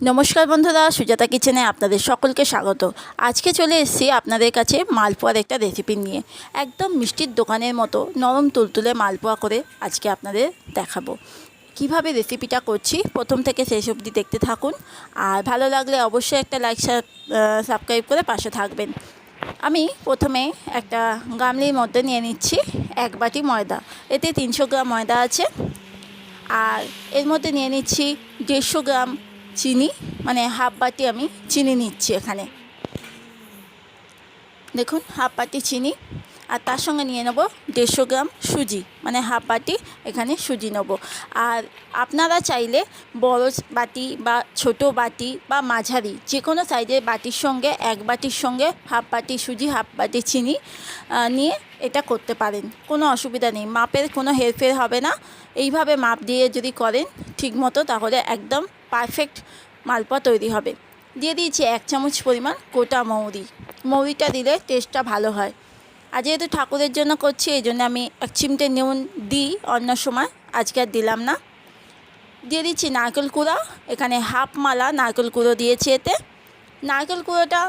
নমস্কার বন্ধুরা, সুজাতা কিচেনে আপনাদের সকলকে স্বাগত। আজকে চলে এসেছি আপনাদের কাছে মালপোয়ার একটা রেসিপি নিয়ে। একদম মিষ্টির দোকানের মতো নরম তুলতুলে মালপোয়া করে আজকে আপনাদের দেখাবো। কিভাবে রেসিপিটা করছি প্রথম থেকে শেষ অবধি দেখতে থাকুন। আর ভালো লাগলে অবশ্যই একটা লাইক সাবস্ক্রাইব করে পাশে থাকবেন। আমি প্রথমে একটা গামলির মধ্যে নিয়ে নিচ্ছি 1 বাটি ময়দা। এতে 300 গ্রাম ময়দা আছে। আর এর মধ্যে নিয়ে নিচ্ছি 150 গ্রাম চিনি, মানে হাফ বাটি আমি চিনি নিচ্ছি এখানে। দেখুন, হাফ বাটি চিনি। আর তার সঙ্গে নিয়ে নেব 150 গ্রাম সুজি, মানে হাফ বাটি এখানে সুজি নেব। আর আপনারা চাইলে বড় বাটি বা ছোট বাটি বা মাঝারি যে কোনো সাইজের বাটির সঙ্গে 1 বাটির সঙ্গে হাফ বাটি সুজি, হাফ বাটি চিনি নিয়ে এটা করতে পারেন, কোনো অসুবিধা নেই। মাপের কোনো হেরফের হবে না। এইভাবে মাপ দিয়ে যদি করেন ঠিক মতো, তাহলে একদম পারফেক্ট মালপোয়া তৈরি হবে। দিয়ে দিয়েছি 1 চামচ পরিমাণ গোটা মৌরি। মৌরিটা দিলে টেস্টটা ভালো হয়। আর যেহেতু ঠাকুরের জন্য করছি, এই জন্য আমি 1 চিমটে নুন দিই অন্য সময়, আজকে আর দিলাম না। দিয়ে দিচ্ছি নারকেল কুড়া, এখানে হাফ মালা নারকেল কুড়ো দিয়েছি। এতে নারকেল কুড়োটা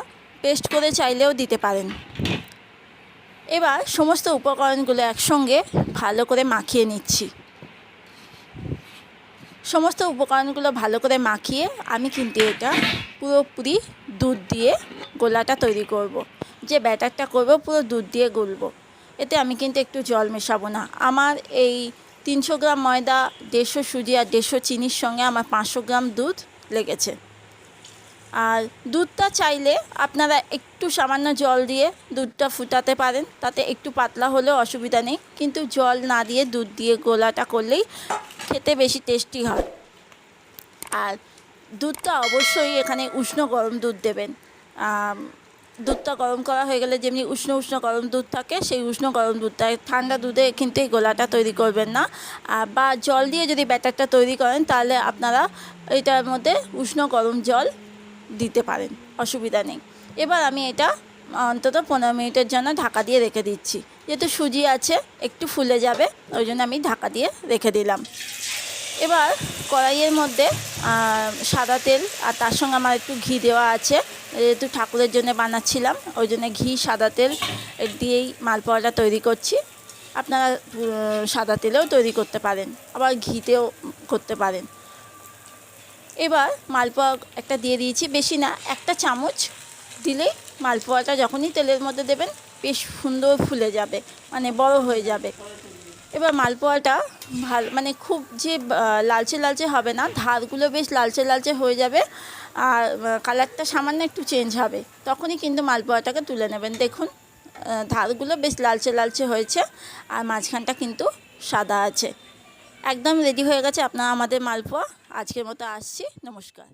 পেস্ট করে চাইলেও দিতে পারেন। এবার সমস্ত উপকরণগুলো একসঙ্গে ভালো করে মাখিয়ে নিচ্ছি। সমস্ত উপকরণগুলো ভালো করে মাখিয়ে আমি কিন্তু এটা পুরোপুরি দুধ দিয়ে গোলাটা তৈরি করব। যে ব্যাটারটা করব পুরো দুধ দিয়ে গুলবো। এতে আমি কিন্তু একটু জল মেশাবো না। আমার এই 300 গ্রাম ময়দা, 150 সুজি আর 150 চিনির সঙ্গে আমার 500 গ্রাম দুধ লেগেছে। আর দুধটা চাইলে আপনারা একটু সামান্য জল দিয়ে দুধটা ফুটাতে পারেন, তাতে একটু পাতলা হলেও অসুবিধা নেই। কিন্তু জল না দিয়ে দুধ দিয়ে গোলাটা করলেই খেতে বেশি টেস্টি হয়। আর দুধটা অবশ্যই এখানে উষ্ণ গরম দুধ দেবেন। দুধটা গরম করা হয়ে গেলে যেমনি উষ্ণ গরম দুধ থাকে, সেই উষ্ণ গরম দুধটা, ঠান্ডা দুধে কিন্তু এই গোলাটা তৈরি করবেন না। বা জল দিয়ে যদি ব্যাটারটা তৈরি করেন, তাহলে আপনারা এটার মধ্যে উষ্ণ গরম জল দিতে পারেন, অসুবিধা নেই। এবার আমি এটা অন্তত 15 মিনিটের জন্য ঢাকা দিয়ে রেখে দিচ্ছি। যেহেতু সুজি আছে, একটু ফুলে যাবে, ওই জন্য আমি ঢাকা দিয়ে রেখে দিলাম। এবার কড়াইয়ের মধ্যে সাদা তেল, আর তার সঙ্গে আমার একটু ঘি দেওয়া আছে, যেহেতু ঠাকুরের জন্য বানাচ্ছিলাম, ওই জন্য ঘি সাদা তেল দিয়েই মালপোয়াটা তৈরি করছি। আপনারা সাদা তেলেও তৈরি করতে পারেন, আবার ঘিতেও করতে পারেন। এবার মালপোয়া একটা দিয়ে দিয়েছি, বেশি না, 1 চামচ দিলেই মালপোয়াটা যখনই তেলের মধ্যে দেবেন বেশ সুন্দর ফুলে যাবে, মানে বড় হয়ে যাবে। এবার মালপোয়াটা মানে খুব যে লালচে লালচে হবে না, ধারগুলো বেশ লালচে লালচে হয়ে যাবে। আর কালারটা সামান্য একটু চেঞ্জ হবে, তখনই কিন্তু মালপোয়াটাকে তুলে নেবেন। দেখুন, ধারগুলো বেশ লালচে লালচে হয়েছে, আর মাঝখানটা কিন্তু সাদা আছে। একদম রেডি হয়ে গেছে আপনার আমাদের মালপোয়া। আজকের মতো আসছি, নমস্কার।